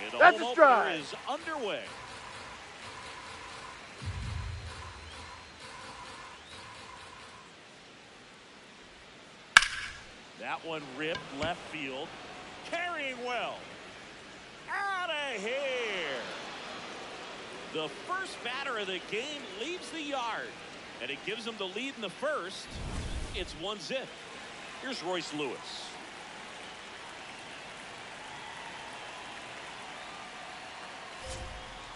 And the That's home a opener strike. is underway. That one ripped left field. Carrying well. Out of here. The first batter of the game leaves the yard. And it gives them the lead in the first. It's 1-0. Here's Royce Lewis.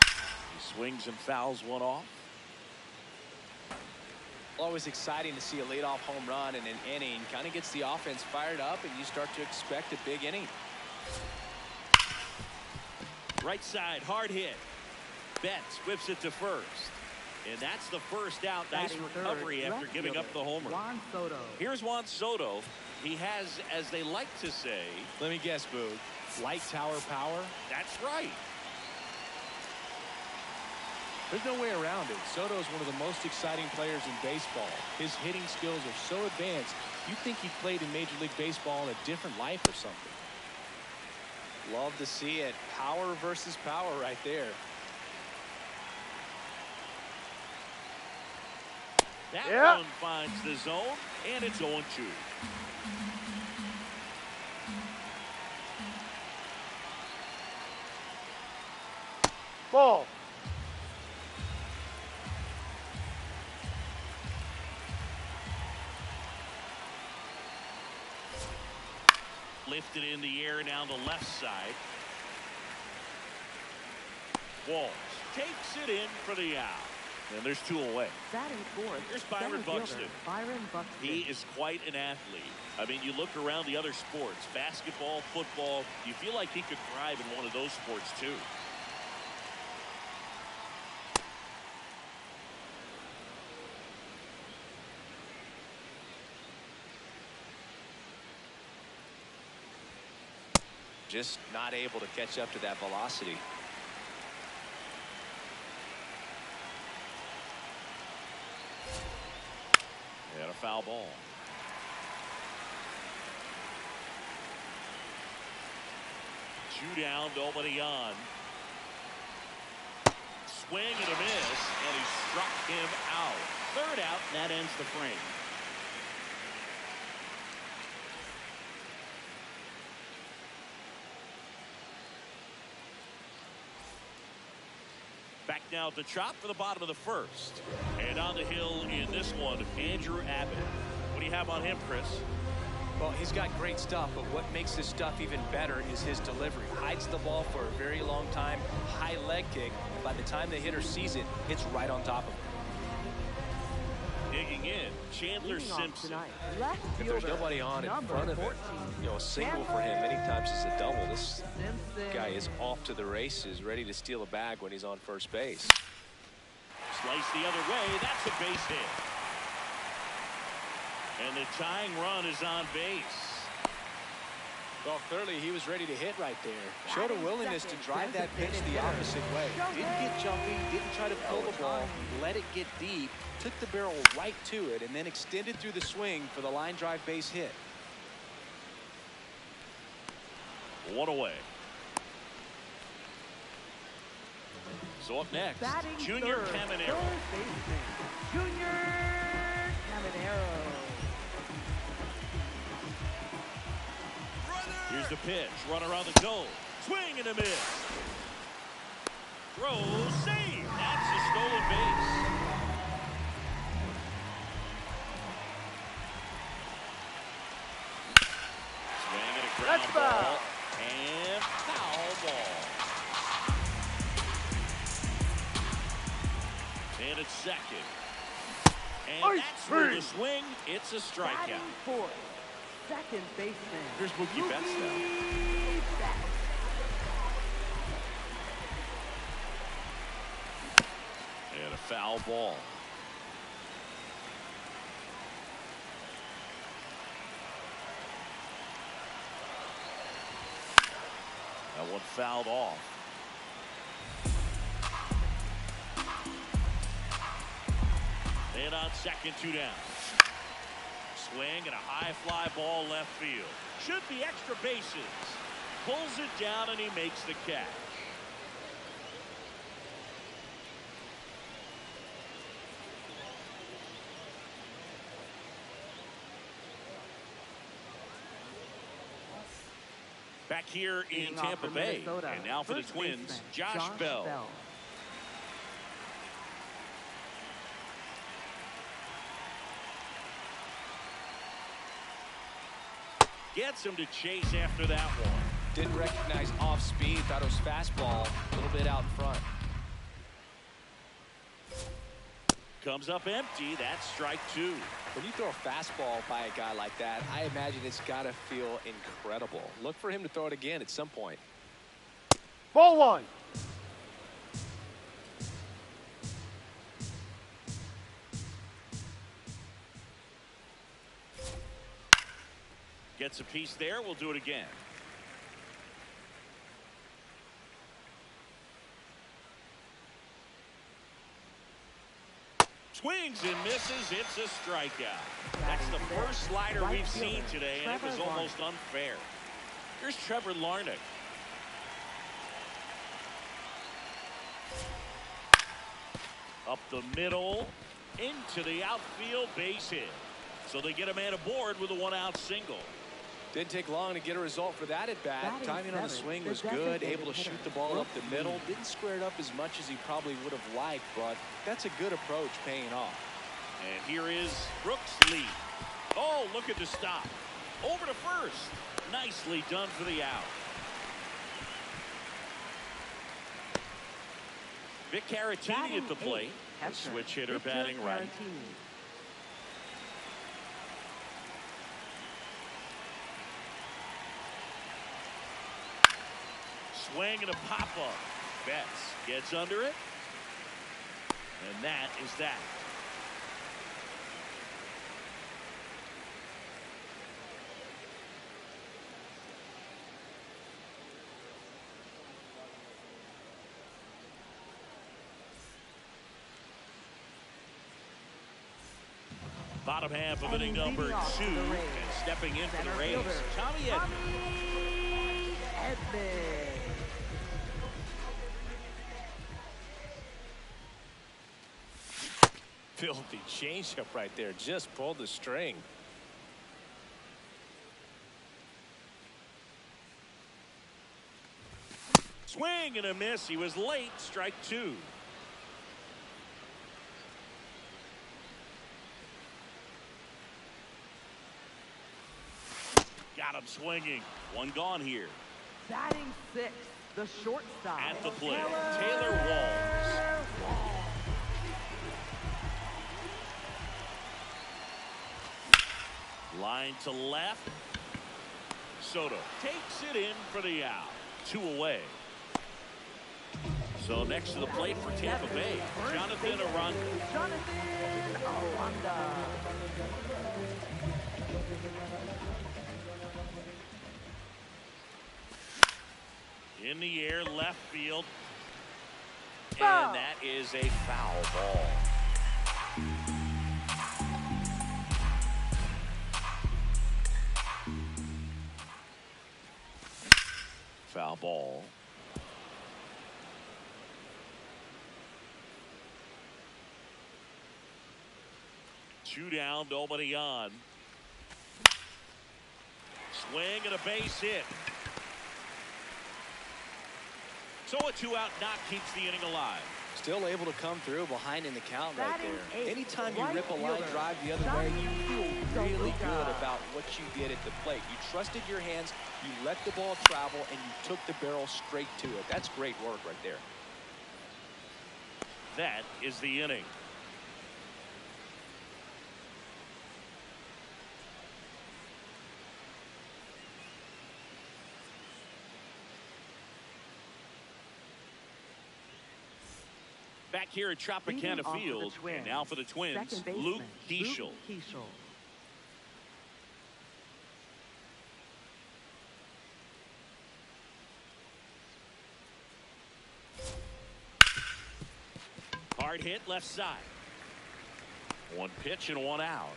He swings and fouls one off. Always exciting to see a leadoff home run in an inning. Kind of gets the offense fired up, and you start to expect a big inning. Right side, hard hit. Betts whips it to first. And that's the first out. Nice recovery after giving up the homer. Juan Soto. Here's Juan Soto. He has, as they like to say, Let me guess, Boog. Light tower power? that's right. There's no way around it. Soto is one of the most exciting players in baseball. His hitting skills are so advanced, you'd think he played in Major League Baseball in a different life or something. Love to see it. Power versus power right there. That one finds the zone, and it's 0-2. Ball. Lifted in the air down the left side. Walls takes it in for the out. And there's 2 away. Batting fourth. Here's Byron Buxton. Byron Buxton. He is quite an athlete. I mean, you look around the other sports, basketball, football, you feel like he could thrive in one of those sports too. Just not able to catch up to that velocity. And a foul ball. Two down, nobody on. Swing and a miss, and he struck him out. Third out, and that ends the frame. Back now at the chop for the bottom of the first. And on the hill in this one, Andrew Abbott. What do you have on him, Chris? Well, he's got great stuff, but what makes his stuff even better is his delivery. Hides the ball for a very long time, high leg kick, and by the time the hitter sees it, it's right on top of him. Digging in, Chandler Simpson. If there's nobody on in front of him, a single for him many times is a double. This guy is off to the races, ready to steal a bag when he's on first base. Slice the other way, that's a base hit. And the tying run is on base. Well, clearly he was ready to hit right there. Showed a willingness to drive that pitch the opposite way. Didn't get jumpy, didn't try to pull the ball, let it get deep, took the barrel right to it, and then extended through the swing for the line drive base hit. One away. So up next, Junior Caminero. Junior Caminero. Here's the pitch. Runner on the goal. Swing and a miss. Throw, save. That's a stolen base. Swing and a ground ball. And foul ball. And it's second. And that's through the swing. It's a strikeout. Fourth. Second baseman. Here's Mookie Betts now. And a foul ball. That one fouled off. And on second, 2 down. Swing and a high fly ball left field. Should be extra bases. Pulls it down and he makes the catch. Back here in Leading off Tampa for Bay. Minnesota, And now for the first Twins, baseman, Josh Bell. Gets him to chase after that one. Didn't recognize off speed. Thought it was fastball. A little bit out in front. Comes up empty. That's strike two. When you throw a fastball by a guy like that, I imagine it's got to feel incredible. Look for him to throw it again at some point. Ball one. Gets a piece there. We'll do it again. Swings and misses. It's a strikeout. That's the first slider we've seen today, and it was almost unfair. Here's Trevor Larnach. Up the middle, into the outfield, base hit. So they get a man aboard with a one-out single. Didn't take long to get a result for that at bat. Timing on the swing was good. Able to shoot the ball up the middle. Didn't square it up as much as he probably would have liked, but that's a good approach paying off. And here is Brooks Lee. Oh, look at the stop. Over to first. Nicely done for the out. Vic Caratini at the plate. The switch hitter batting right. Swing and a pop-up. Betts gets under it. And that is that. Bottom half of inning number 2, and stepping in for the Rays, Tommy Edman. Filthy changeup right there. Just pulled the string. Swing and a miss. He was late. Strike two. Got him swinging. One gone here. Batting sixth, the shortstop. At the plate, Taylor Walls. Line to left. Soto takes it in for the out. 2 away. So next to the plate for Tampa Bay, Jonathan Aranda. In the air, left field. And that is a foul ball. Foul ball. Two down, nobody on. Swing and a base hit. So a 2-out knock keeps the inning alive. Still able to come through behind in the count right there. Anytime you rip a line drive the other way, you feel really good about what you did at the plate. You trusted your hands, you let the ball travel, and you took the barrel straight to it. That's great work right there. That is the inning. Back here at Tropicana Field, and now for the Twins, Luke Keeschel. Hard hit left side. One pitch and one out.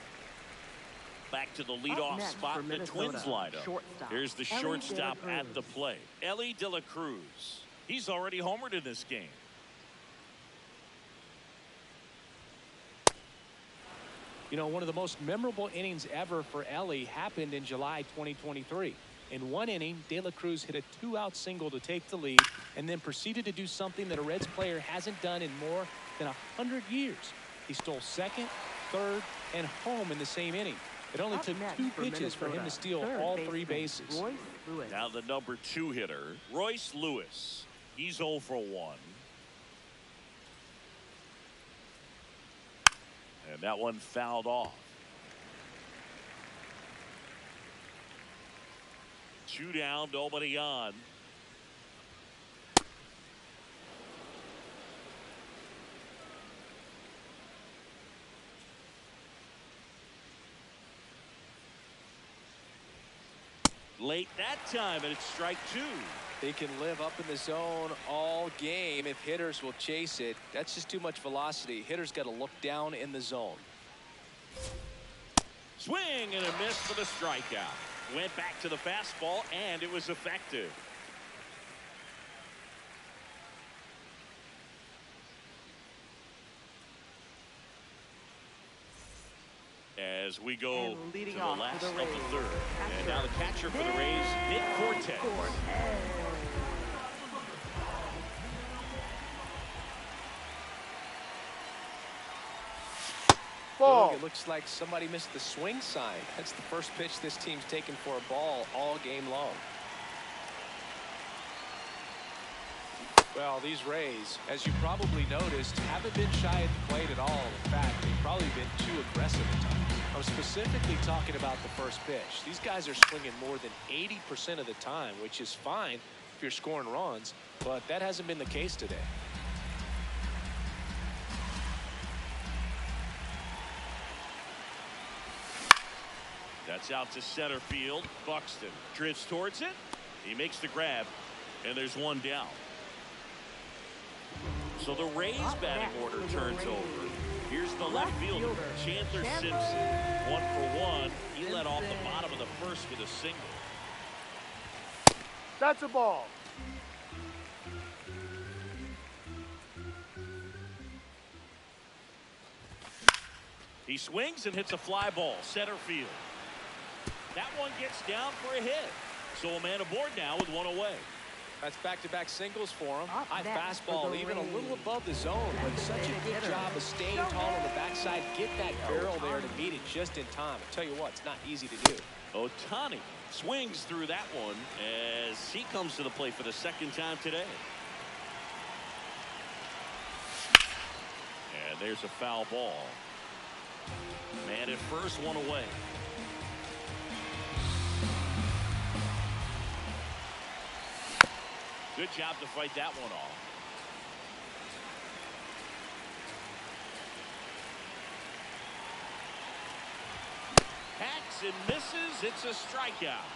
Back to the leadoff spot in the Twins lineup. Here's the shortstop at the plate, Ellie De La Cruz. He's already homered in this game. You know, one of the most memorable innings ever for Ellie happened in July 2023. In one inning, De La Cruz hit a 2-out single to take the lead and then proceeded to do something that a Reds player hasn't done in more than 100 years. He stole second, third, and home in the same inning. It only took 2 pitches for him to steal all 3 bases. Now the number 2 hitter, Royce Lewis. He's 0 for 1. And that one fouled off. 2 down, nobody on. Late that time, and it's strike 2. They can live up in the zone all game if hitters will chase it. That's just too much velocity. Hitters got to look down in the zone. Swing and a miss for the strikeout. Went back to the fastball, and it was effective. As we go to the last of the third. And now the catcher for the Rays, Nick Cortez. Ball. It looks like somebody missed the swing sign. That's the first pitch this team's taken for a ball all game long. Well, these Rays, as you probably noticed, haven't been shy at the plate at all. In fact, they've probably been too aggressive at times. I'm specifically talking about the first pitch. These guys are swinging more than 80% of the time, which is fine if you're scoring runs, but that hasn't been the case today. That's out to center field. Buxton drifts towards it. He makes the grab, and there's one down. So the Rays batting order turns over. Here's the left fielder, Chandler Simpson. 1 for 1. He led off the bottom of the first with a single. That's a ball. He swings and hits a fly ball, center field. That one gets down for a hit. So a man aboard now with 1 away. That's back-to-back singles for him. High fastball, even a little above the zone, but such a good job of staying tall on the backside. Get that barrel there to meet it just in time. I tell you what, it's not easy to do. Ohtani swings through that one as he comes to the plate for the second time today. And there's a foul ball. Man at first, 1 away. Good job to fight that one off. Hacks and misses. It's a strikeout.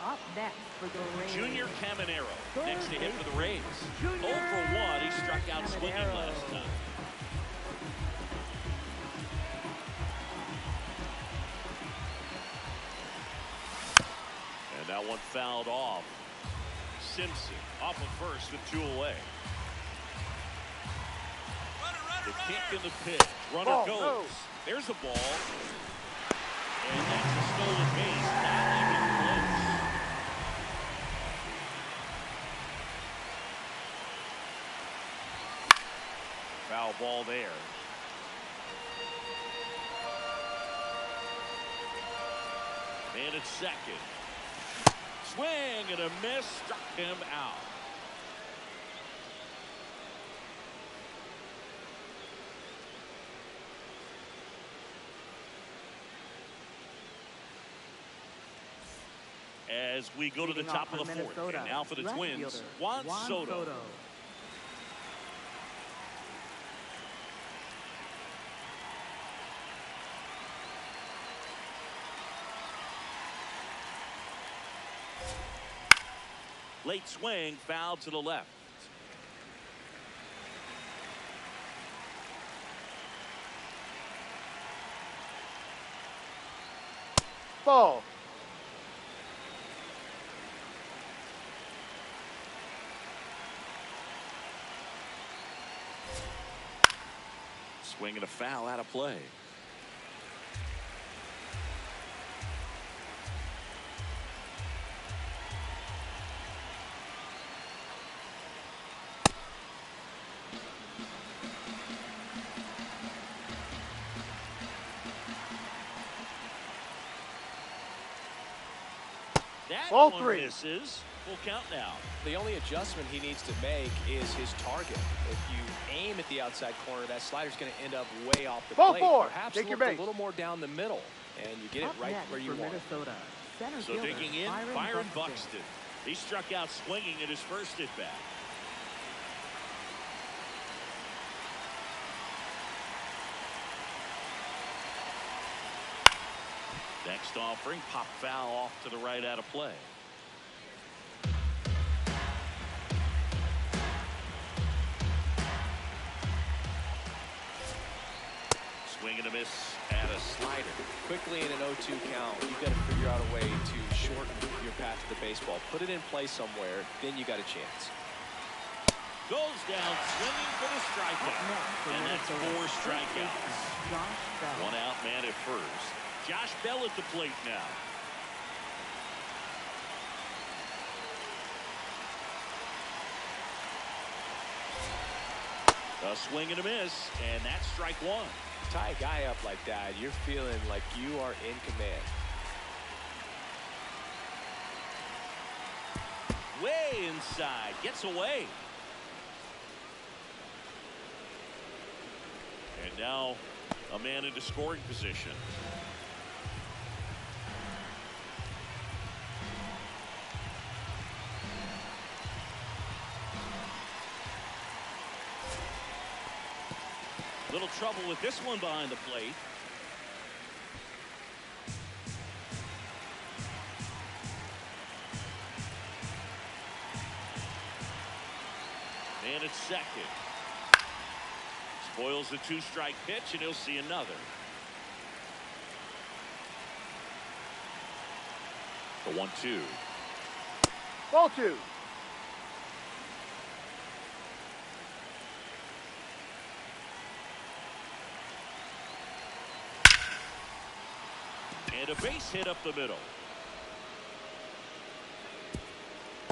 Up next for the Rays, Junior Caminero next to hit for the Rays. 0 for 1. He struck out swinging last time. And that one fouled off. Simpson off of first with 2 away. The kick in the pitch. Runner goes. There's a ball. And that's a stolen base. Not even close. Foul ball there. Man at second. Swing and a miss, struck him out. As we go to the top of the fourth, and now for the Twins, Juan Soto. Late swing, foul to the left. Ball. Swing and a foul out of play. That Ball one 3. misses. Full count now. The only adjustment he needs to make is his target. If you aim at the outside corner, that slider's going to end up way off the Ball plate. 4. Perhaps Take your look a base. little more down the middle, and you get it Up right next where you for want it. Minnesota, center So fielder, digging in, Byron Buxton. He struck out swinging at his first at bat. Next offering, pop foul off to the right out of play. Swing and a miss at a slider. Quickly in an 0-2 count, you've got to figure out a way to shorten your path to the baseball. Put it in play somewhere, then you got a chance. Goes down swinging for the strikeout. And that's 4 strikeouts. One out man at first. Josh Bell at the plate now. A swing and a miss, and that's strike 1. Tie a guy up like that, you're feeling like you are in command. Way inside, gets away. And now a man into scoring position. Little trouble with this one behind the plate. And it's second. Spoils the 2-strike pitch, and he'll see another. The 1-2. Ball 2. And a base hit up the middle.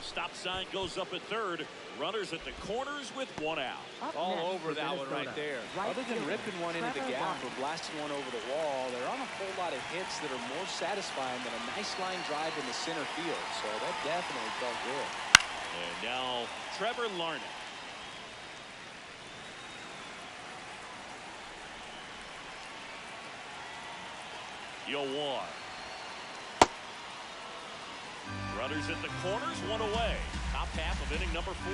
Stop sign goes up at third. Runners at the corners with 1 out. All over that one right there. Other than ripping one into the gap or blasting one over the wall, there aren't a whole lot of hits that are more satisfying than a nice line drive in the center field. So that definitely felt good. And now Trevor Larnach. Yo, one. Runners at the corners, 1 away. Top half of inning number 4.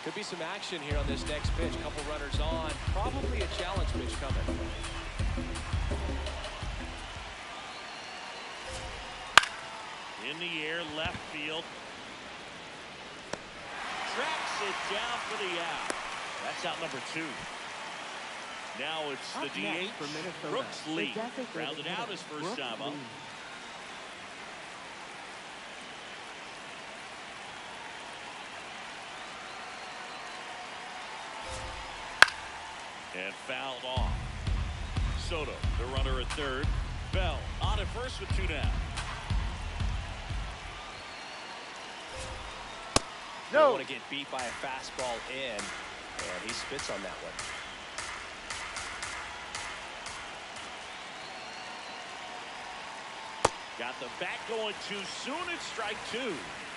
Could be some action here on this next pitch. Couple runners on. Probably a challenge pitch coming. In the air, left field. Tracks it down for the out. That's out number 2. Now it's the DH, Brooks Lee. Rounded out his first time up. And fouled off. Soto, the runner at third. Bell on at first with 2 down. No. Don't want to get beat by a fastball in, and he spits on that one. Got the bat going too soon. It's strike 2.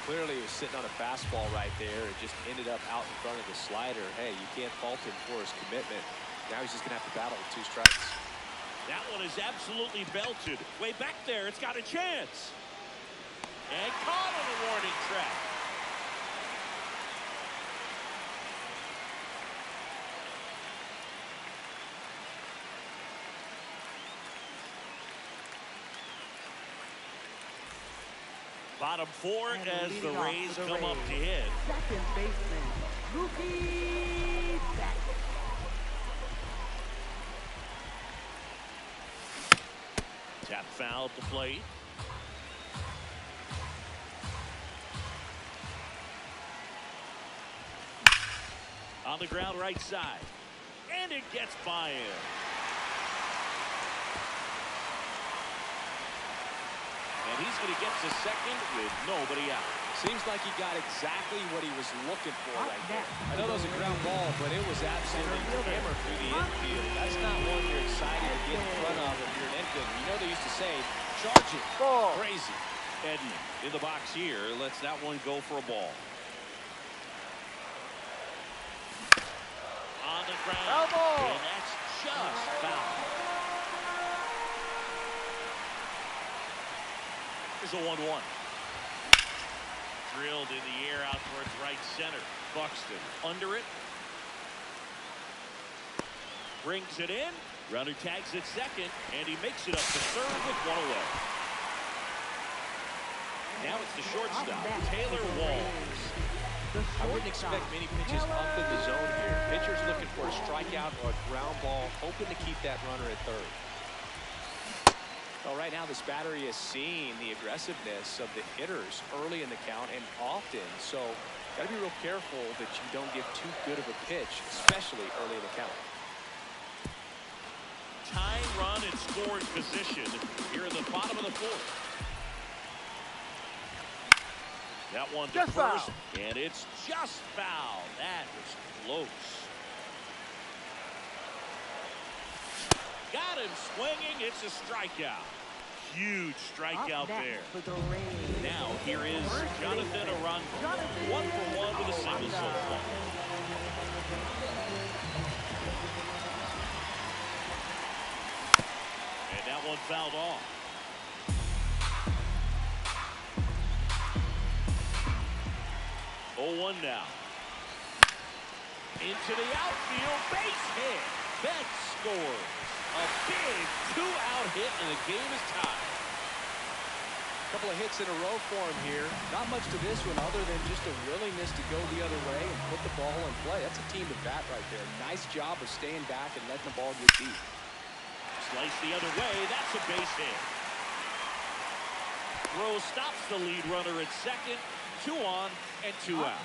Clearly he was sitting on a fastball right there. It just ended up out in front of the slider. Hey, you can't fault him for his commitment. Now he's just going to have to battle with 2 strikes. That one is absolutely belted. Way back there. It's got a chance. And caught on the warning track. Bottom 4 as the Rays come up to hit. Second baseman, Mookie Betts. Tap foul at the plate. On the ground right side. And it gets by him. And he's going to get to second with nobody out. Seems like he got exactly what he was looking for right there. I know that was a ground ball, but it was absolutely hammered through the infield. That's not one you're excited to get in front of if you're an infielder. You know they used to say, charge it. Ball. Crazy. Edman in the box here. Lets that one go for a ball. On the ground. Foul ball. And that's just foul. Here's a 1-1. Drilled in the air out towards right center. Buxton under it. Brings it in. Runner tags at second, and he makes it up to third with one away. Now it's the shortstop, Taylor Walls. I wouldn't expect many pitches up in the zone here. Pitcher's looking for a strikeout or a ground ball, hoping to keep that runner at third. Well, right now this battery is seeing the aggressiveness of the hitters early in the count and often, so got to be real careful that you don't give too good of a pitch, especially early in the count. Tying run and scoring position here in the bottom of the fourth. That one to Just first, foul. and it's just foul. That was close. Got him swinging. It's a strikeout. Huge strikeout there. Now here is Jonathan Arango. 1 for 1 with a single so far. And that one fouled off. Oh, 1 now. Into the outfield, base hit. Betts scores. A big 2-out hit, and the game is tied. A couple of hits in a row for him here. Not much to this one other than just a willingness to go the other way and put the ball in play. That's a team at bat right there. Nice job of staying back and letting the ball get deep. Slice the other way. That's a base hit. Rose stops the lead runner at second. 2 on and 2 out.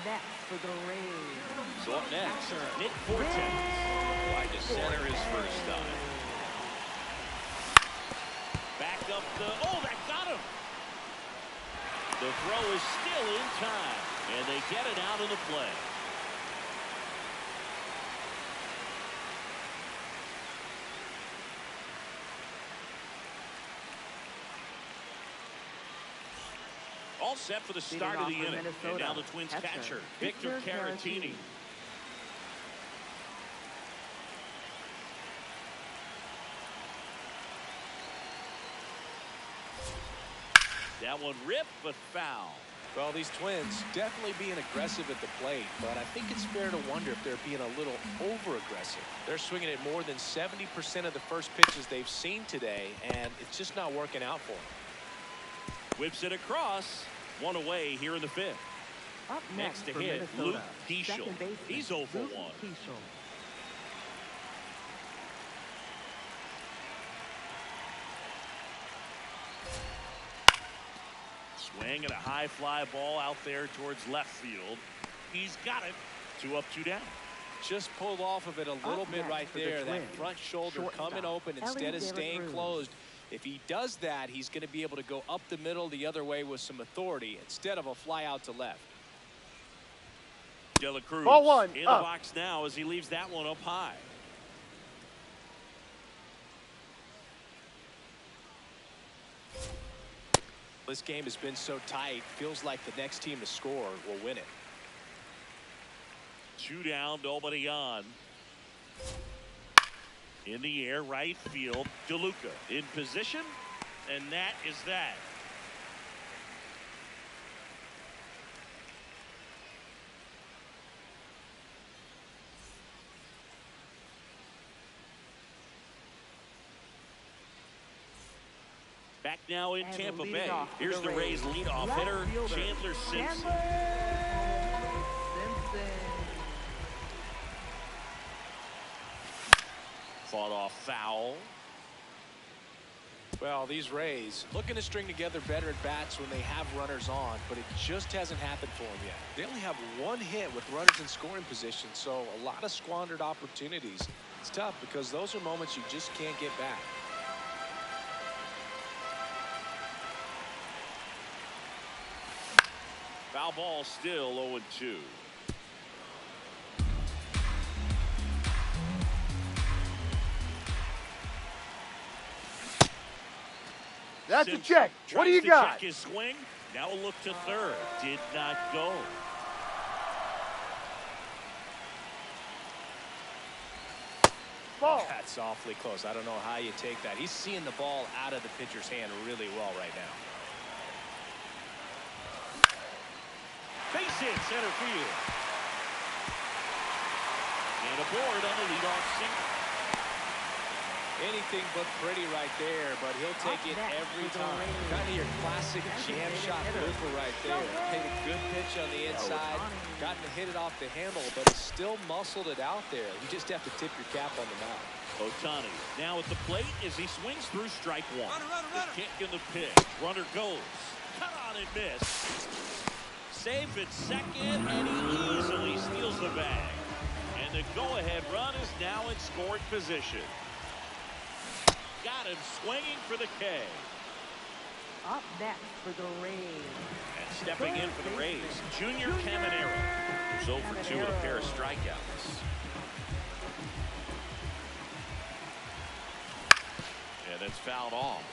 So up next, Nick Fortin. Wide to center his first time. Back up the... Oh, that got him. The throw is still in time, and they get it out of the play. All set for the start of the inning. And now the Twins catcher, Victor Caratini. That one ripped, but foul. Well, these Twins definitely being aggressive at the plate, but I think it's fair to wonder if they're being a little over-aggressive. They're swinging at more than 70% of the first pitches they've seen today, and it's just not working out for them. Whips it across. 1 away here in the 5th. Up Next to for hit, Minnesota, Luke Diesel. second baseman, He's 0 for 1. Luke Diesel. Swing and a high fly ball out there towards left field. He's got it. 2 up, 2 down. Just pulled off of it a little bit right for the there. That Twins, front shoulder shortstop, coming open instead of Ellie staying Cruz. closed. If he does that, he's going to be able to go up the middle the other way with some authority instead of a fly out to left. De La Cruz Ball 1, in the box now as he leaves that one up high. This game has been so tight, feels like the next team to score will win it. 2 down, nobody on. In the air, right field, DeLuca in position, and that is that. Back now in Tampa Bay. Here's the Rays leadoff hitter, Chandler Simpson. Fought off foul. Well, these Rays looking to string together better at bats when they have runners on, but it just hasn't happened for them yet. They only have 1 hit with runners in scoring position, so a lot of squandered opportunities. It's tough because those are moments you just can't get back. Foul ball, still 0-2. That's a Simpson check. What do you tries to got? check his swing. Now a look to third. Did not go. Ball. That's awfully close. I don't know how you take that. He's seeing the ball out of the pitcher's hand really well right now. Base hit, center field. And aboard on the leadoff single. Anything but pretty right there, but he'll take it every time. Kind of your classic jam shot blooper right there. Hit a good pitch on the inside, gotten to hit it off the handle, but he still muscled it out there. You just have to tip your cap on the mound. Ohtani now at the plate as he swings through strike one. The kick and the pitch. Runner goes. Cut on and miss. Safe at second, and he easily steals the bag. And the go-ahead run is now in scoring position. Got him swinging for the K. Up next for the Rays. And stepping in for the Rays, Junior Caminero, who's 0 for 2 with a pair of strikeouts. And that's fouled off.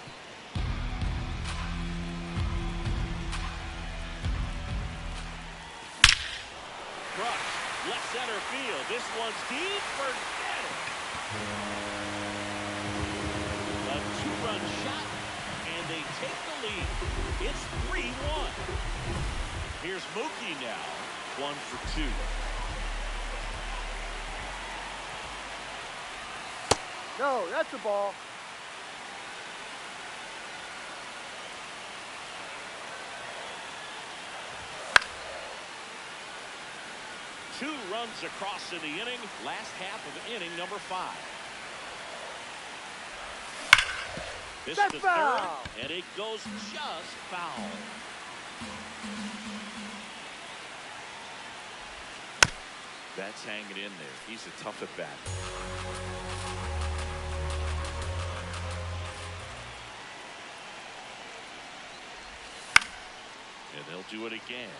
Crushed, left center field. This one's deep. Forget it. A two-run shot, and they take the lead. It's 3-1. Here's Mookie now, 1 for 2. No, that's a ball. Two runs across in the inning. Last half of inning number 5. This is the third, and it goes just foul. That's hanging in there. He's a tough at bat. And they'll do it again.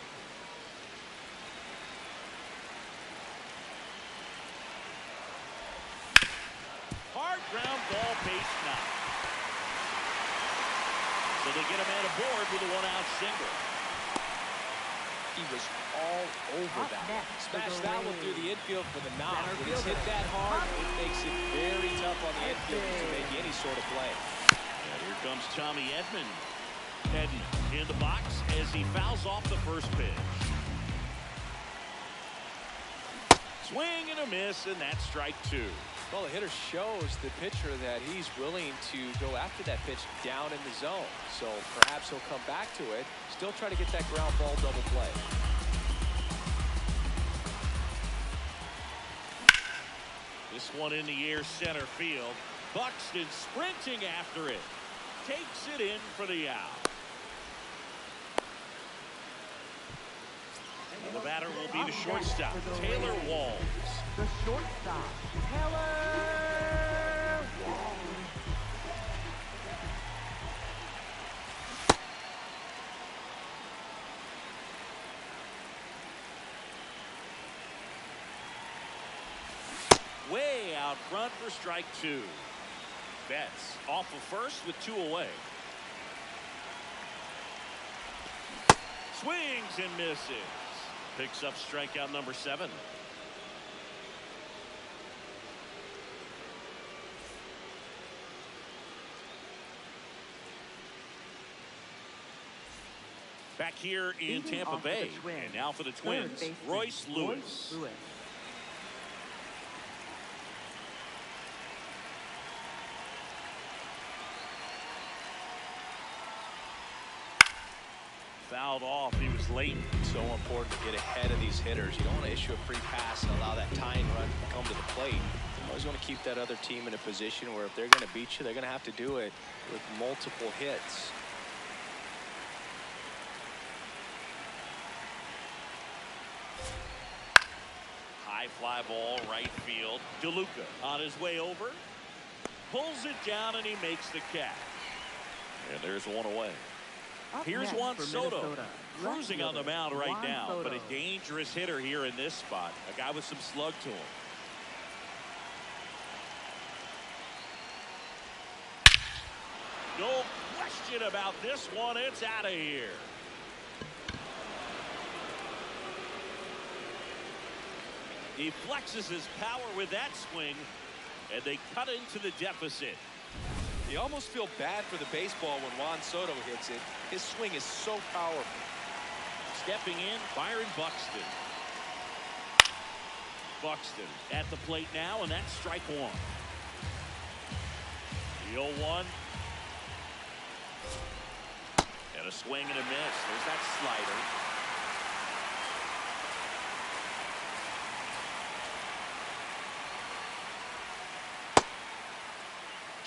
Hard ground ball, base knock. So they get a man aboard with a 1-out single. He was all over that. Smashed that one through the infield for the knock. When it's hit that hard, it makes it very tough on the infield to make any sort of play. And here comes Tommy Edman. Edman in the box as he fouls off the first pitch. Swing and a miss, and that's strike 2. Well, the hitter shows the pitcher that he's willing to go after that pitch down in the zone. So perhaps he'll come back to it, still try to get that ground ball double play. This one in the air, center field. Buxton sprinting after it. Takes it in for the out. And the batter will be the shortstop, Taylor Walls. The shortstop, Taylor Walls. Way out front for strike 2. Betts off of first with 2 away. Swings and misses. Picks up strikeout number 7. Back here in Tampa Bay. And now for the Twins, Royce Lewis. Fouled off. He was late. So important to get ahead of these hitters. You don't want to issue a free pass and allow that tying run to come to the plate. You always want to keep that other team in a position where if they're going to beat you, they're going to have to do it with multiple hits. High fly ball, right field. DeLuca on his way over. Pulls it down, and he makes the catch. And there's one away. Up Here's next Juan for Soto. Minnesota, cruising on the mound right Juan now, but a Soto. dangerous hitter here in this spot. A guy with some slug to him. No question about this one. It's out of here. He flexes his power with that swing, and they cut into the deficit. You almost feel bad for the baseball when Juan Soto hits it. His swing is so powerful. Stepping in, Byron Buxton. Buxton at the plate now, and that's strike one. The 0-1. And a swing and a miss. There's that slider.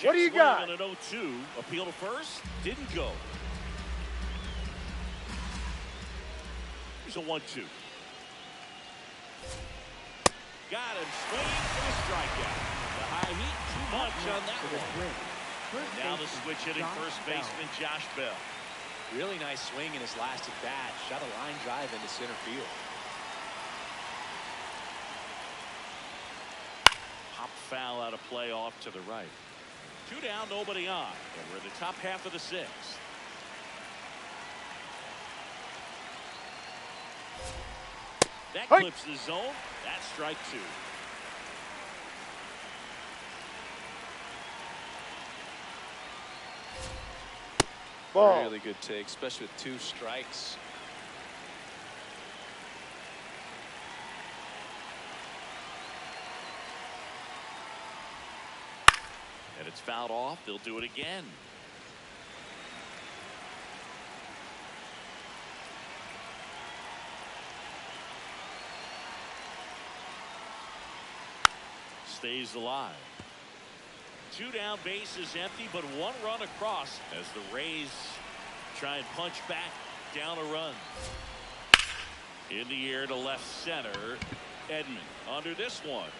What do you got? On an 0-2. Appeal to first. Didn't go. Here's a 1-2. Got him. Swing for the strikeout. The high heat. Too much on that one. Now the switch hitting first baseman Josh Bell. Really nice swing in his last at bat. Shot a line drive into center field. Pop foul out of play off to the right. 2 down, nobody on. And we're in the top half of the 6th. That clips the zone. That's strike 2. Ball. Really good take, especially with 2 strikes. And it's fouled off. They'll do it again. Stays alive. 2 down, base is empty, but 1 run across as the Rays try and punch back down a run. In the air to left center. Edman under this one.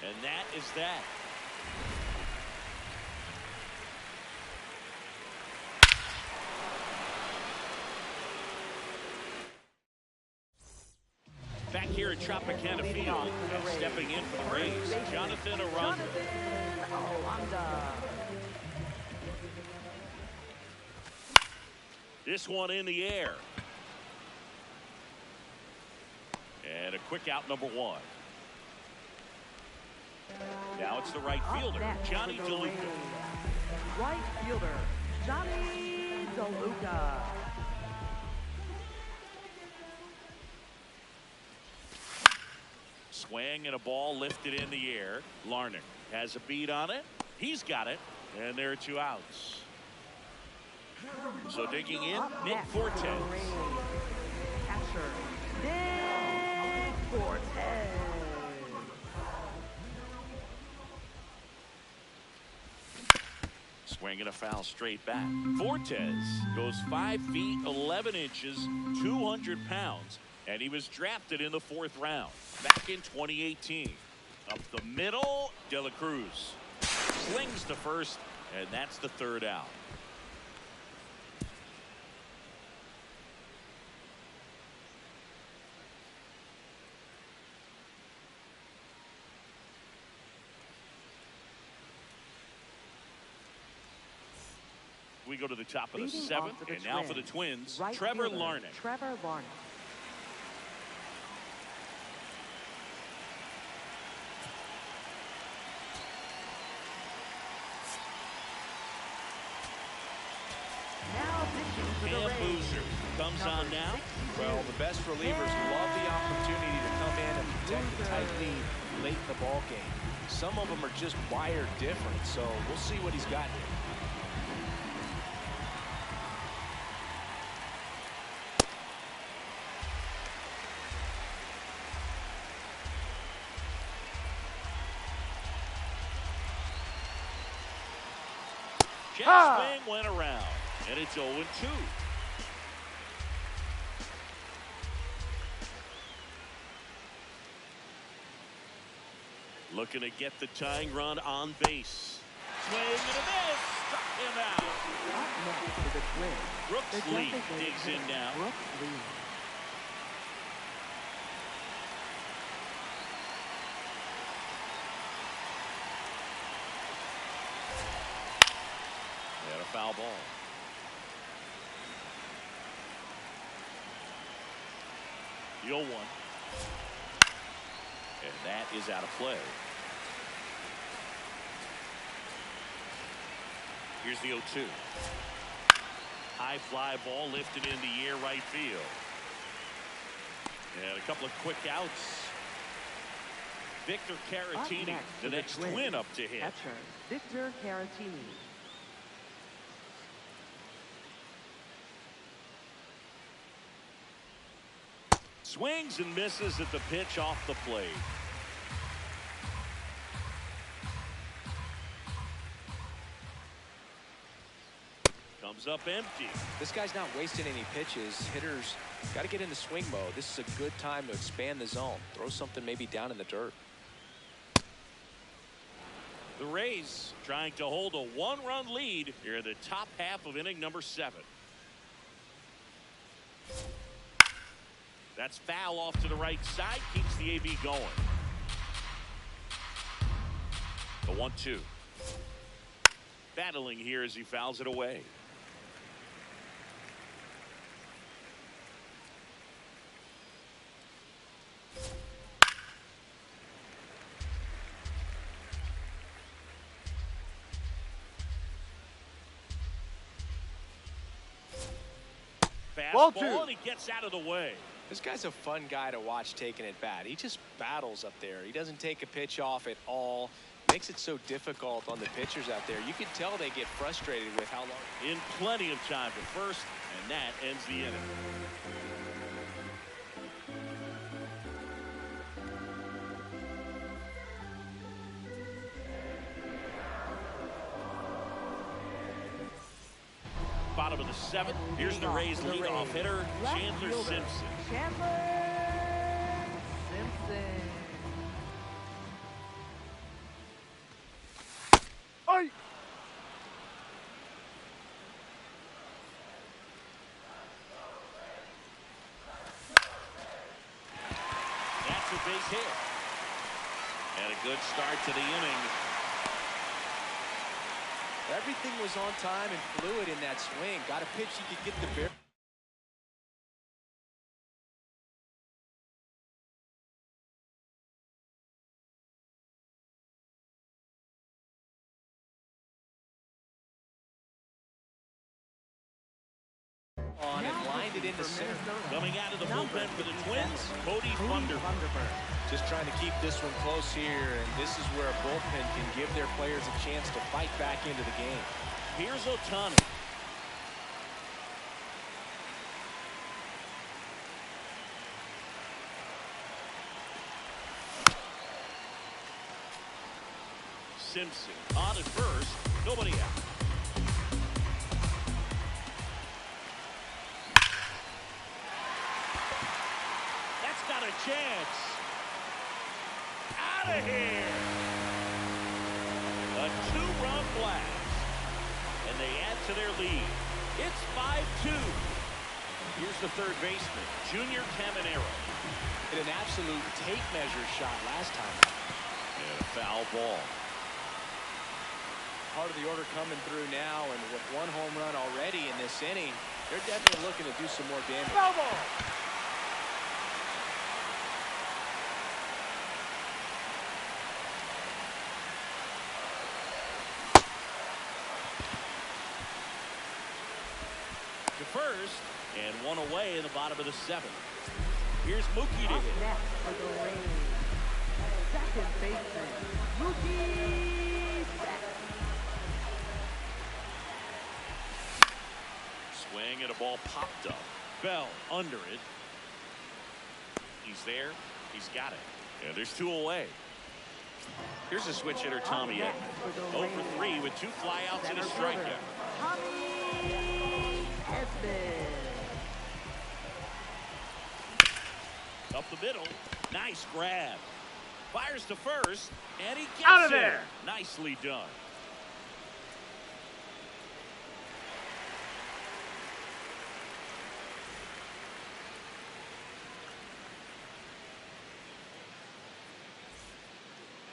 And that is that. Back here at Tropicana Field, stepping in for the Rays, Jonathan Aranda. This one in the air. And a quick out, number 1. Now it's the right fielder, Johnny DeLuca. Right fielder, Johnny DeLuca. Swing and a ball lifted in the air. Larnach has a beat on it. He's got it. And there are 2 outs. So digging in, Nick Fortes. Catcher, Nick Fortes. Swing and a foul straight back. Fortes goes 5 feet 11 inches, 200 pounds. And he was drafted in the 4th round back in 2018. Up the middle, De La Cruz slings to first, and that's the 3rd out. We go to the top of the 7th, and now for the Twins, right Trevor fielder, Larnach. Trevor Larnach. Cam Boozer comes on now. Well, the best relievers love the opportunity to come in and protect a tight lead late in the ball game. Some of them are just wired different, so we'll see what he's got here. Jet swing went around, and it's 0-2. Looking to get the tying run on base. Swing and a miss. struck him out. Up next for the Twins. Brooks The Lee designated digs in hitter, now. Brooks Lee. And a foul ball. The 0-1. And that is out of play. Here's the 0-2. High fly ball lifted in the air right field. And a couple of quick outs. Victor Up Caratini, next the for the next Twins. twin up to hit. Catcher, Victor Caratini. Swings and misses at the pitch off the plate. Comes up empty. This guy's not wasting any pitches. Hitters got to get into swing mode. This is a good time to expand the zone. Throw something maybe down in the dirt. The Rays trying to hold a one-run lead here in the top half of inning number 7. That's foul off to the right side. Keeps the AB going. The 1-2. Battling here as he fouls it away. Ball Fastball, two. and he gets out of the way. This guy's a fun guy to watch taking at bat. He just battles up there. He doesn't take a pitch off at all. Makes it so difficult on the pitchers out there. You can tell they get frustrated with how long. In plenty of time to first, and that ends the inning. Bottom of the 7th. Here's the Rays leadoff hitter, Left Chandler fielder, Simpson. Chandler Simpson. Ay! That's a base hit. And a good start to the inning. Everything was on time and fluid in that swing. Got a pitch he could get the barrel. On and lined it into center. Coming out of the bullpen for the Twins, Cody Funderburk. Just trying to keep this one close here, and this is where a bullpen can give their players a chance to fight back into the game. Here's Ohtani. Simpson on at first, nobody out. That's got a chance. Out of here. A 2-run blast. And they add to their lead. It's 5-2. Here's the third baseman, Junior Caminero. Hit an absolute tape measure shot last time. And a foul ball. Part of the order coming through now, and with one home run already in this inning, they're definitely looking to do some more damage. Foul ball. To first, and one away in the bottom of the 7th. Here's Mookie to Up hit. next for the Rays. Second baseman, Mookie Betts. Swing and a ball popped up. Bell under it. He's there. He's got it. And there's 2 away. Here's a switch hitter, Tommy Up Edman. next for the 0 for Rays. 3 with 2 flyouts and a Center fielder, strikeout. Tommy Edman. Up the middle. Nice grab. Fires to first, and he gets Out of it. there. Nicely done.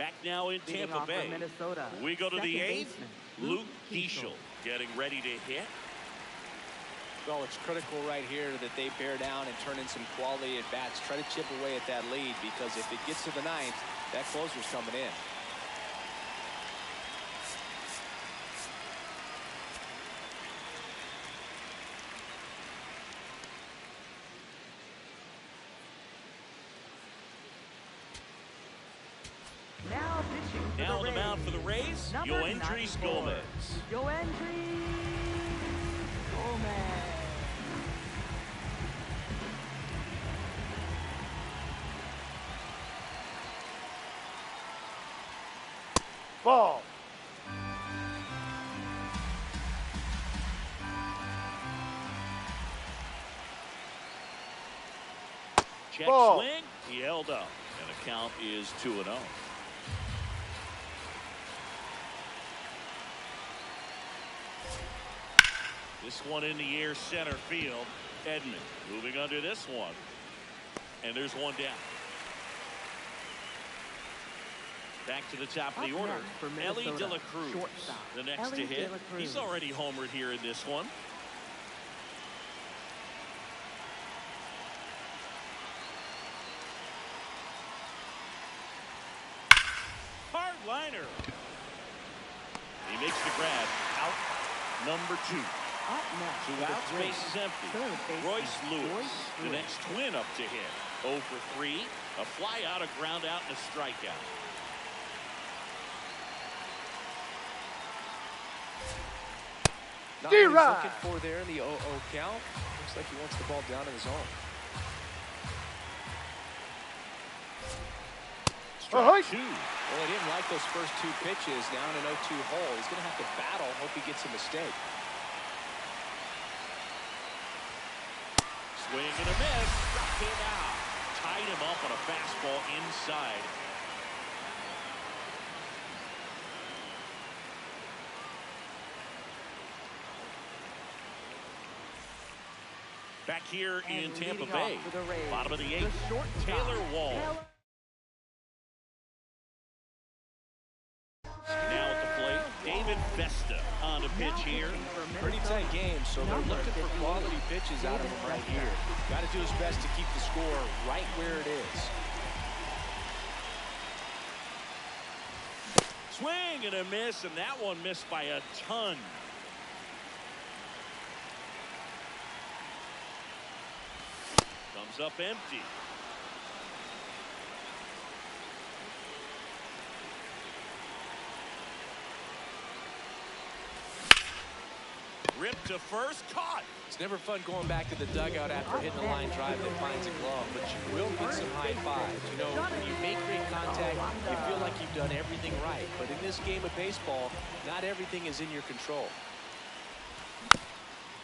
Back now in Leading Tampa off for Bay. Minnesota, We go to the second 8th. baseman, Luke Diesel getting ready to hit. Well, it's critical right here that they bear down and turn in some quality at bats. Try to chip away at that lead, because if it gets to the 9th, that closer's coming in. Now pitching for Now on the the mound for the Rays. Rays, Number Yoendrys 94, Gomez. Yoendrys Gomez. Ball. Check Ball. swing. He held up. And the count is 2-0. This one in the air, center field. Edman moving under this one. And there's one down. Back to the top of the Up order. next for Ellie Minnesota, De La Cruz, shortstop, the next to Ellie hit. De La Cruz. He's already homered here in this one. Hard liner. He makes the grab. Out number 2. Up next Two for the outs, Rays, base is empty. third baseman, Royce Lewis, the Lewis. next twin up to hit. 0 for 3. A fly out, a ground out, and a strikeout. Not what he's D-Rod. looking for there in the 0-0 count. Looks like he wants the ball down in the zone. Ahoy. Strike 2. Well, he didn't like those first 2 pitches. Now in an 0-2 hole, he's going to have to battle. Hope he gets a mistake. Swing and a miss. Struck him out. Tied him up on a fastball inside. Back here in And Tampa leading Bay. off for the Rays, Bottom of the the 8th. shortstop, Taylor Wall. Now at the plate, David Vesta on the pitch here. Pretty tight game, so they're looking for quality pitches out of him right here. Got to do his best to keep the score right where it is. Swing and a miss, and that one missed by a ton. Comes up empty. Ripped to first, caught. It's never fun going back to the dugout after hitting a line drive that finds a glove, but you will get some high fives. You know, when you make great contact, you feel like you've done everything right. But in this game of baseball, not everything is in your control.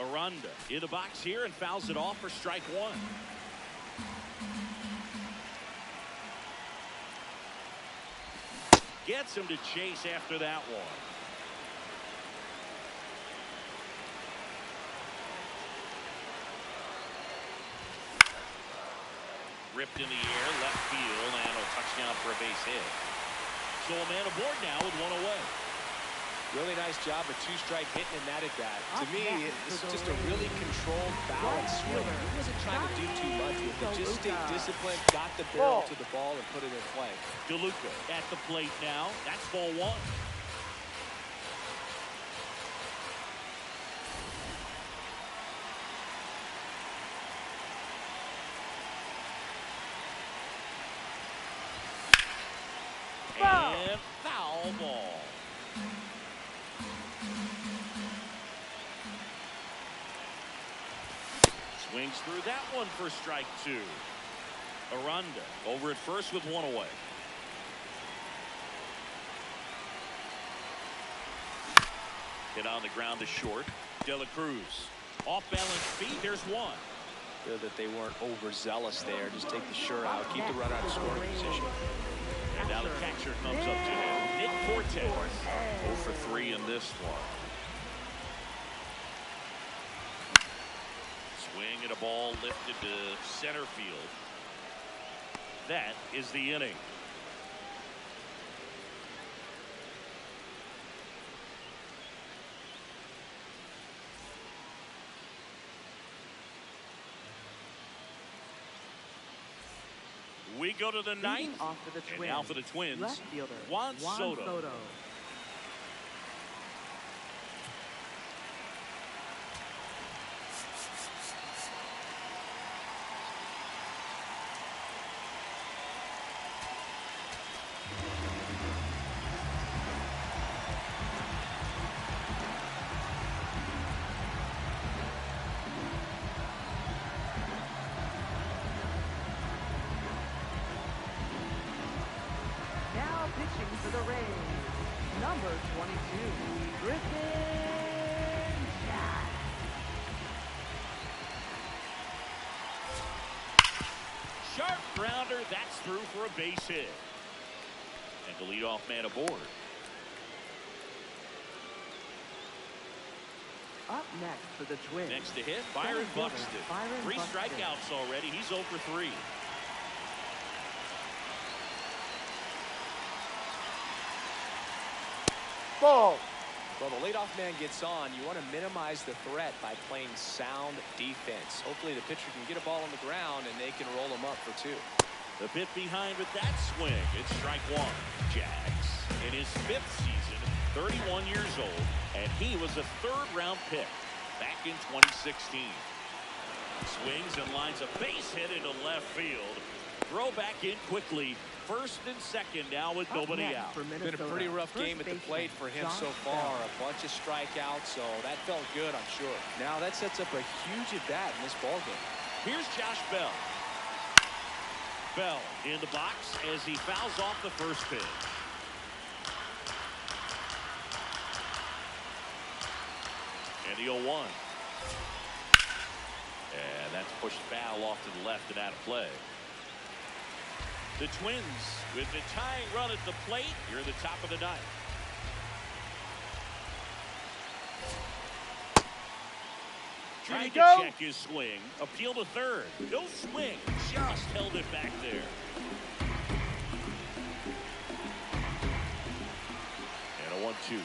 Aranda in the box here and fouls it off for strike 1. Gets him to chase after that one. Ripped in the air, left field, and a touchdown for a base hit. So a man aboard now with one away. Really nice job of 2-strike hitting in that at bat. To me, it's just a really controlled, balanced swing. He wasn't trying to do too much with it. Just stayed disciplined, got the barrel to the ball, and put it in play. DeLuca at the plate now. That's ball 1. And foul ball. Swings through that one for strike 2. Aranda over at first with one away. Hit on the ground to short. De La Cruz. Off balance feet. There's one. Good that they weren't overzealous there. Just take the sure out. Keep the runner out of scoring position. And now the catcher comes up to him. Nick Fortes. 0 for 3 in this one. Swing and a ball lifted to center field. That is the inning. go to the Leading ninth. off for the And Twins. now for the Twins, Left fielder Juan Soto. Now pitching for the Rays, number 22, Griffin Jack. Sharp grounder, that's through for a base hit. And the leadoff man aboard. Up next for the Twins. Next to hit, Byron Buxton. Byron 3 Buxton. strikeouts already. He's 0 for 3. Ball. Well, the leadoff man gets on. You want to minimize the threat by playing sound defense. Hopefully the pitcher can get a ball on the ground and they can roll him up for 2. The bit behind with that swing. It's strike 1. Jags in his 5th season, 31 years old, and he was a 3rd-round pick back in 2016. Swings and lines a base hit into left field. Throw back in quickly. First and second now with nobody out. Been a pretty rough game at the plate for him so far. A bunch of strikeouts, so that felt good, I'm sure. Now that sets up a huge at-bat in this ballgame. Here's Josh Bell. Bell in the box as he fouls off the first pitch. And the 0-1. And that's pushed foul off to the left and out of play. The Twins with the tying run at the plate here in the top of the 9th. Trying to check his swing. Appeal to third. No swing. Just held it back there. And a 1-2.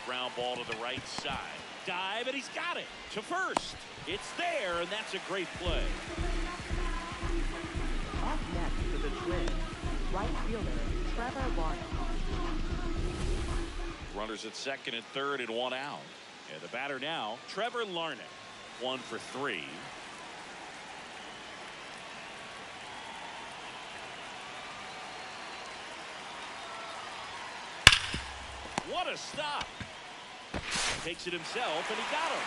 Ground ball to the right side. Dive, and he's got it to first. It's there, and that's a great play. Up next for the Twins, right fielder Trevor Larnach. Runners at second and third and 1 out. And the batter now, Trevor Larnach, 1 for 3. What a stop. Takes it himself, and he got him.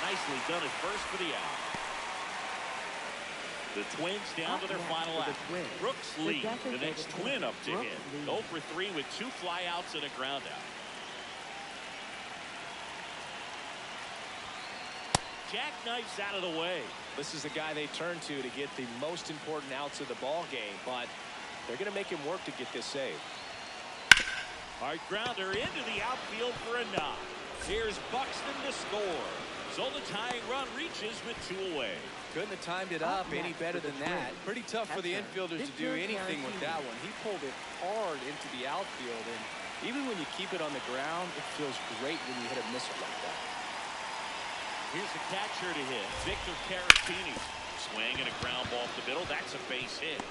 Nicely done at first for the out. The Twins down to their final out. Brooks Lee, the next Twin up to hit. 0 for 3 with 2 flyouts and a ground out. Jackknifes out of the way. This is the guy they turn to get the most important outs of the ball game, but they're going to make him work to get this save. Hard grounder into the outfield for a knock. Here's Buxton to score. So the tying run reaches with 2 away. Couldn't have timed it up any better than that. Pretty tough for the infielders to do anything with that one. He pulled it hard into the outfield, and even when you keep it on the ground, it feels great when you hit a missile like that. Here's the catcher to hit. Victor Caratini. Swing and a ground ball up the middle. That's a base hit.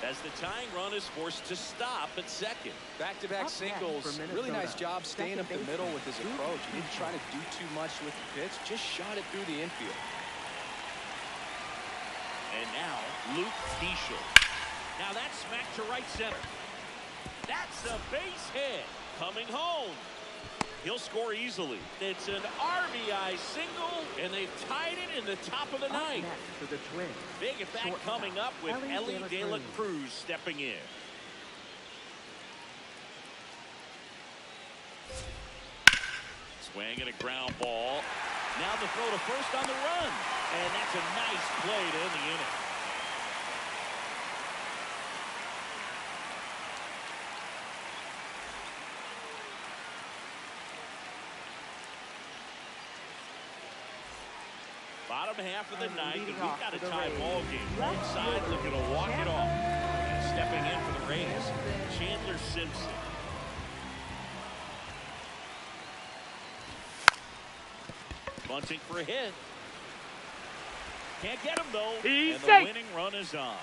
As the tying run is forced to stop at second. Back-to-back singles. Really nice job staying up the middle with his approach. He didn't try to do too much with the pitch. Just shot it through the infield. And now Luke Keeschel. Now that's smacked to right center. That's a base hit. Coming home. He'll score easily. It's an RBI single, and they've tied it in the top of the 9th. For the Twins, Big at bat coming up with Ellie De La Cruz stepping in. Swing and a ground ball. Now the throw to first on the run. And that's a nice play to end the inning. Bottom half of the 9th, and we've got a tie ball game. Both sides looking to walk it off. And stepping in for the Rays, Chandler Simpson. Bunting for a hit. Can't get him, though. He's and the safe. winning run is on.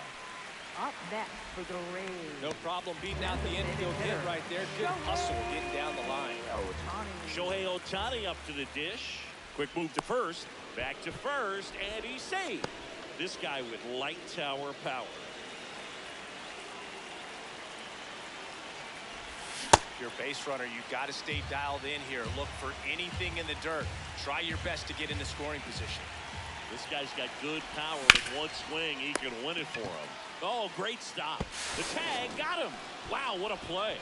Up next for the Rays. No problem beating out the infield hit right there. Good hustle getting down the line. Shohei Ohtani up to the dish. Quick move to first. Back to first, and he's saved. This guy with light tower power. If you're a base runner, you've got to stay dialed in here. Look for anything in the dirt. Try your best to get in the scoring position. This guy's got good power. With one swing, he can win it for him. Oh, great stop. The tag got him. Wow, what a play.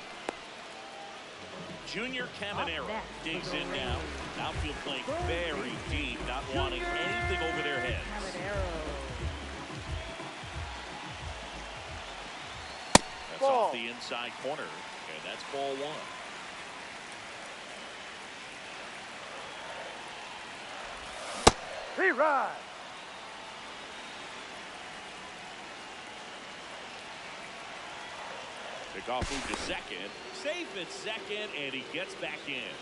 Junior Caminero digs in now. Outfield playing very deep, not wanting anything over their heads. That's off the inside corner, and that's ball one. Rerun. Pickoff move to second. Safe at second, and he gets back in.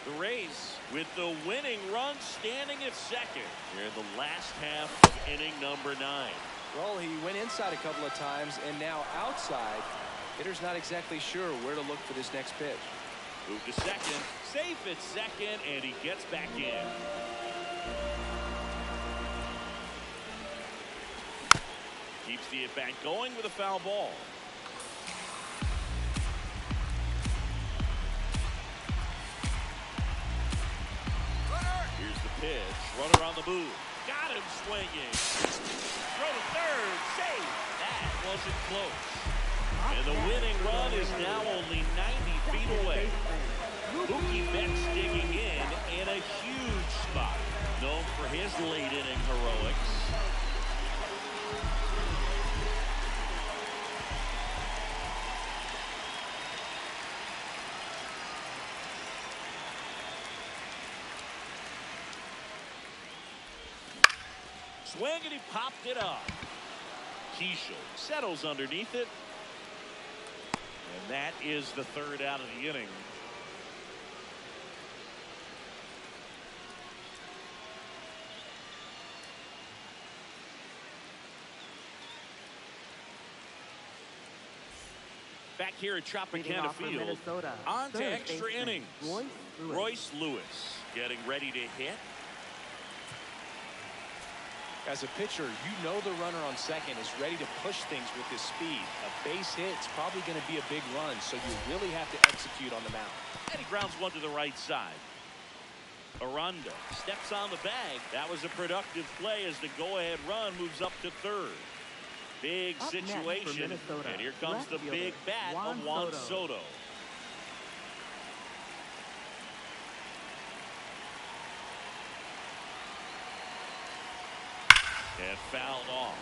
The Rays with the winning run standing at second here in the last half of inning number 9. Well, he went inside a couple of times, and now outside. Hitter's not exactly sure where to look for this next pitch. Move to second. Safe at second, and he gets back in. Keeps the at-bat going with a foul ball. Here's the pitch. Runner on the move. Got him swinging. Throw to third. Safe. That wasn't close. And the winning run is now only 90 feet away. Mookie Betts digging in a huge spot. Known for his late inning heroics. Swing, and he popped it up. Keishel settles underneath it. And that is the third out of the inning. Back here at Tropicana Field, on to extra innings. Royce Lewis getting ready to hit. As a pitcher, you know the runner on second is ready to push things with his speed. A base hit's probably going to be a big run, so you really have to execute on the mound. And he grounds one to the right side. Aranda steps on the bag. That was a productive play as the go-ahead run moves up to third. Big situation. And here comes the big bat of Juan Soto. And fouled off.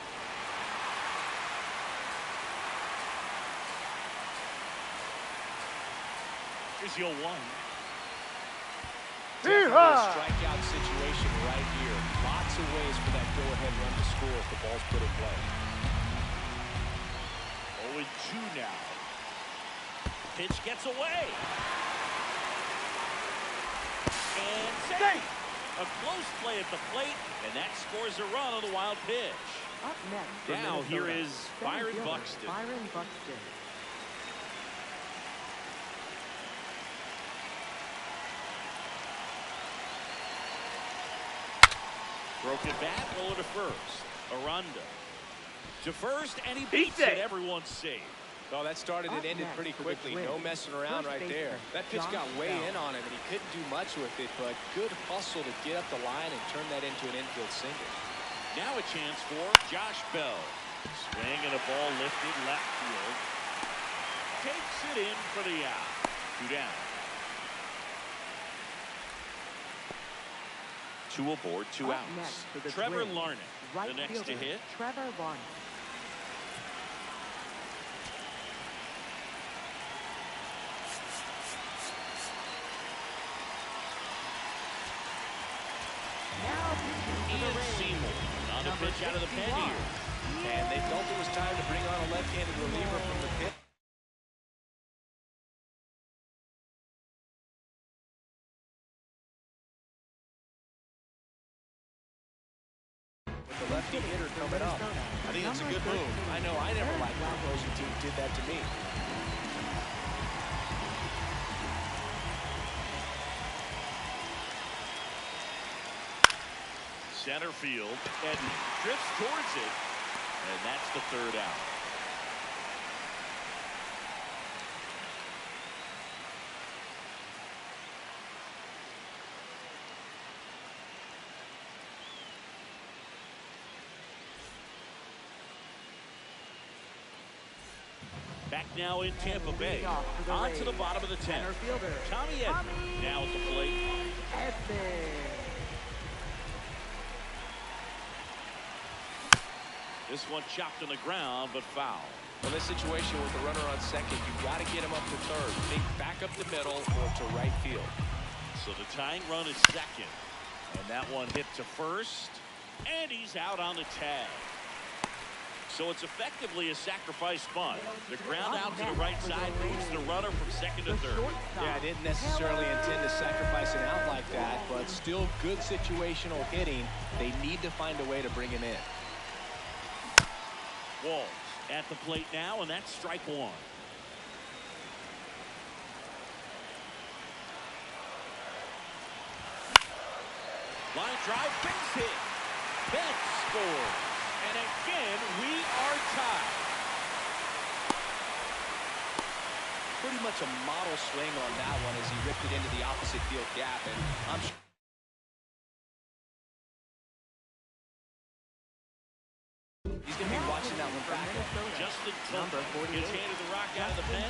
Here's your one. Definitely a strikeout situation right here. Lots of ways for that go-ahead run to score if the ball's put in play. 0-2 now. Pitch gets away. And safe. A close play at the plate, and that scores a run on the wild pitch. Up next. Now here is Byron Buxton. Broken bat, roller to first. Aranda to first, and he beats it. Everyone's safe. Oh, that started and ended pretty quickly. No messing around right there. That pitch got way in on him, and he couldn't do much with it, but good hustle to get up the line and turn that into an infield single. Now a chance for Josh Bell. Swing and a ball lifted left field. Takes it in for the out. 2 down. 2 aboard, 2 outs. Trevor Larnach, the next to hit. Trevor Larnach. Ian Seymour on the pitch out of the pen here. And they felt it was time to bring on a left-handed reliever from the pit. With the lefty hitter coming up. I think it's a good move. I know I never liked when opposing team did that to me. Center field, Edman drifts towards it, and that's the third out. Back now in Tampa Bay. On to the bottom of the 10th. Tommy Edman now at the plate. This one chopped on the ground, but foul. In this situation with the runner on second, you've got to get him up to third. Think back up the middle or to right field. So the tying run is second. And that one hit to first. And he's out on the tag. So it's effectively a sacrifice bunt. The ground out to the right side moves the runner from second to third. Yeah, I didn't necessarily intend to sacrifice an out like that, but still good situational hitting. They need to find a way to bring him in. Walls at the plate now, and that's strike one. Line drive, base hit. Bench scores. And again, we are tied. Pretty much a model swing on that one as he ripped it into the opposite field gap, and I'm sure he's going to be watching that one back. Justin Tucker gets handed the rock out of the pen.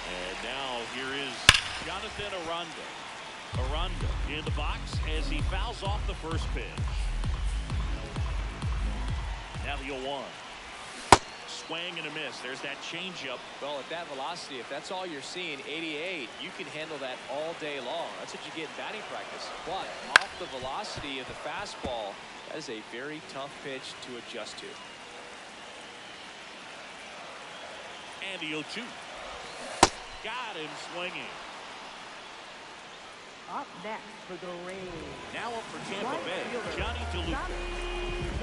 And now here is Jonathan Aranda. Aranda in the box as he fouls off the first pitch. Now the 0-1. Swing and a miss. There's that changeup. Well, at that velocity, if that's all you're seeing, 88, you can handle that all day long. That's what you get in batting practice. But off the velocity of the fastball, that is a very tough pitch to adjust to. And the 0-2. Got him swinging. Up next for the Rays. Now up for Tampa Bay, Johnny DeLuca.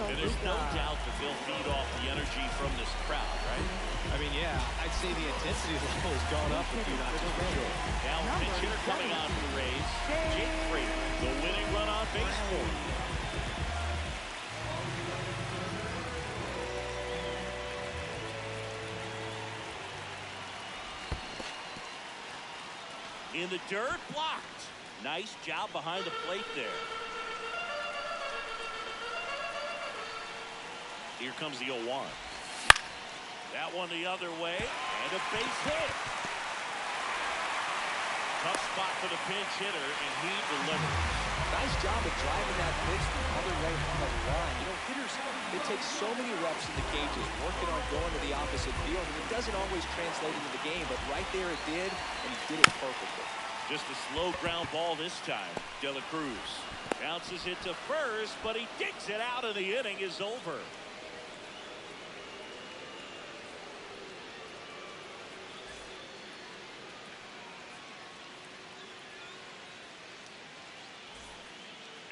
And there's no doubt that they'll feed off the energy from this crowd, right? I mean, yeah, I'd say the intensity level has gone up a few notches for sure. Now pitch hitter coming on for the Rays, Jake Frazier, the winning run on base for him. In the dirt, blocked. Nice job behind the plate there. Here comes the 0-1. That one the other way, and a base hit. Tough spot for the pinch hitter, and he delivers. Nice job of driving that pitch the other way from the line. You know, hitters, they take so many reps in the cages, working on going to the opposite field, and it doesn't always translate into the game, but right there it did, and he did it perfectly. Just a slow ground ball this time. De La Cruz bounces it to first, but he digs it out, and the inning is over.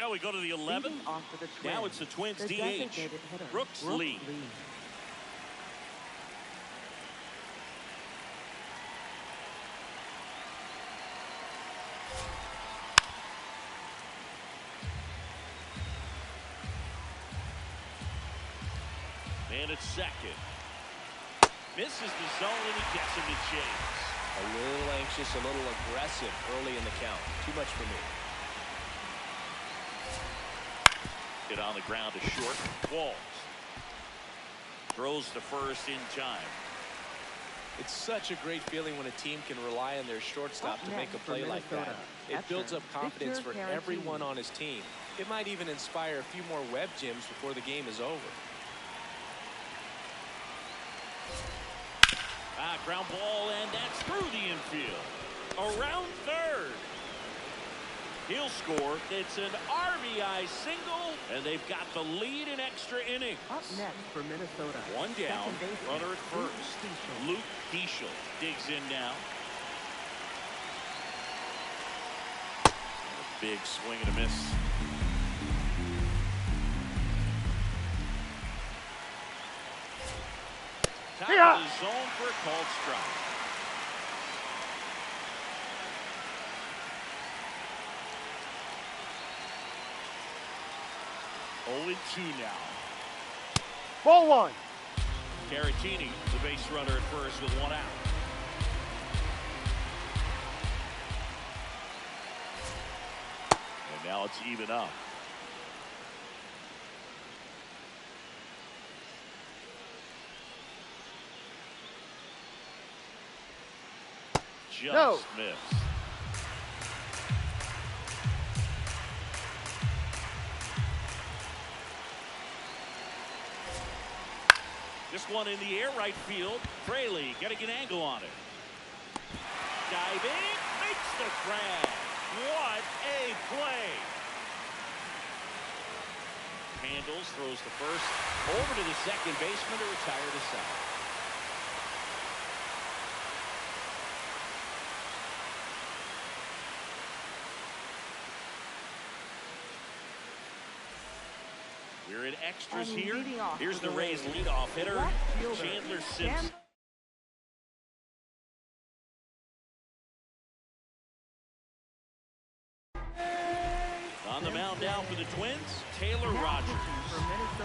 Now we go to the 11th. Now it's the Twins DH, Brooks Lee. And it's second. Misses the zone, and he gets him to chase. A little anxious, a little aggressive early in the count. Too much for me. Hit on the ground to short. Walls. Throws to first in time. It's such a great feeling when a team can rely on their shortstop to make a play like that. It builds up confidence for everyone on his team. It might even inspire a few more web gems before the game is over. Ground ball, and that's through the infield. Around third. He'll score. It's an RBI single, and they've got the lead in extra innings. Up next for Minnesota. One down, runner at first. Luke Diesel digs in now. big swing and a miss. Top of the zone for a called strike. Oh, 2 now. Ball 1. Caratini, the base runner at first with 1 out. And now it's even up. Just missed. This one in the air, right field. Fraley getting an angle on it. Diving, makes the grab. What a play. Handles, throws the first, over to the second baseman to retire the side. We're in extras here. Here's the Rays leadoff hitter, Chandler Simpson. On the mound now for the Twins, Taylor Rogers.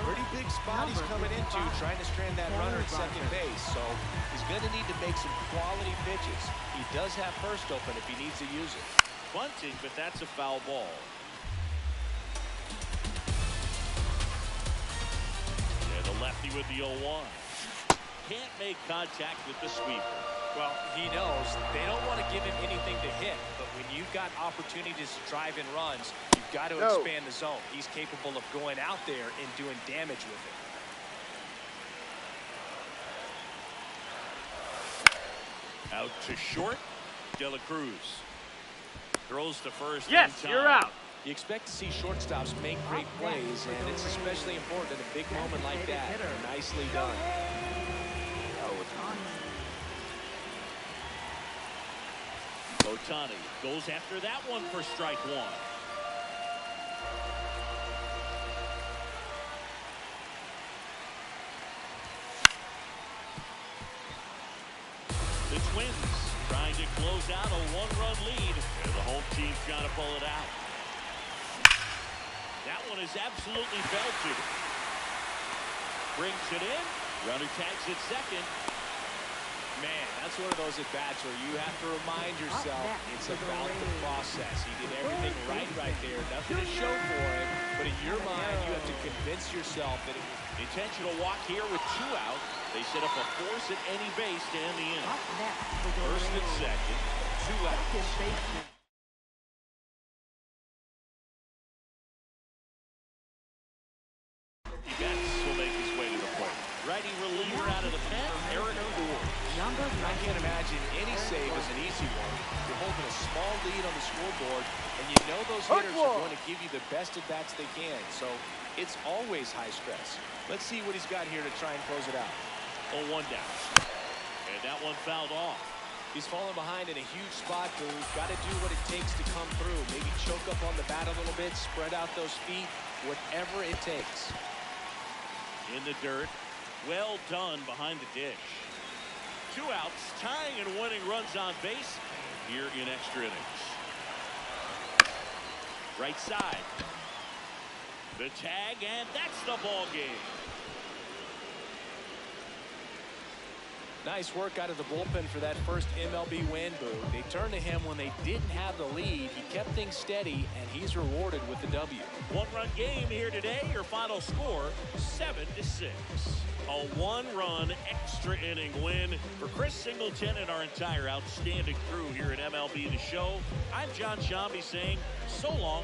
Pretty big spot he's coming into, trying to strand that runner at second base. So he's going to need to make some quality pitches. He does have first open if he needs to use it. Bunting, but that's a foul ball. Lefty with the 0-1. Can't make contact with the sweeper. Well, he knows they don't want to give him anything to hit, but when you've got opportunities to drive in runs, you've got to expand the zone. He's capable of going out there and doing damage with it. Out to short, De La Cruz throws to first. Yes, you're out. You expect to see shortstops make great plays, and it's especially important in a big moment like that. Nicely done. Otani goes after that one for strike 1. The Twins trying to close out a 1-run lead, and the home team's got to pull it out. That one is absolutely belted. Brings it in. Runner tags at second. Man, that's one of those at-bats where you have to remind yourself it's about the process. He did everything right there. Nothing to show for him. But in your mind, you have to convince yourself that it was intentional walk here with 2 out. They set up a force at any base to end the inning. First and second. 2 outs. Will make his way to the plate. Righty reliever out of the pen, Eric Ford. I can't imagine any save is an easy one. You're holding a small lead on the scoreboard, and you know those hitters are going to give you the best at-bats they can. So it's always high stress. Let's see what he's got here to try and close it out. 0-1 down. And that one fouled off. He's fallen behind in a huge spot, but we've got to do what it takes to come through. Maybe choke up on the bat a little bit, spread out those feet, whatever it takes. In the dirt, well done behind the dish. 2 outs, tying and winning runs on base here in extra innings. Right side. The tag, and that's the ball game. Nice work out of the bullpen for that first MLB win, Boo. They turned to him when they didn't have the lead. He kept things steady, and he's rewarded with the W. 1-run game here today. Your final score, 7-6. A 1-run extra inning win for Chris Singleton and our entire outstanding crew here at MLB The Show. I'm John Shambi saying so long.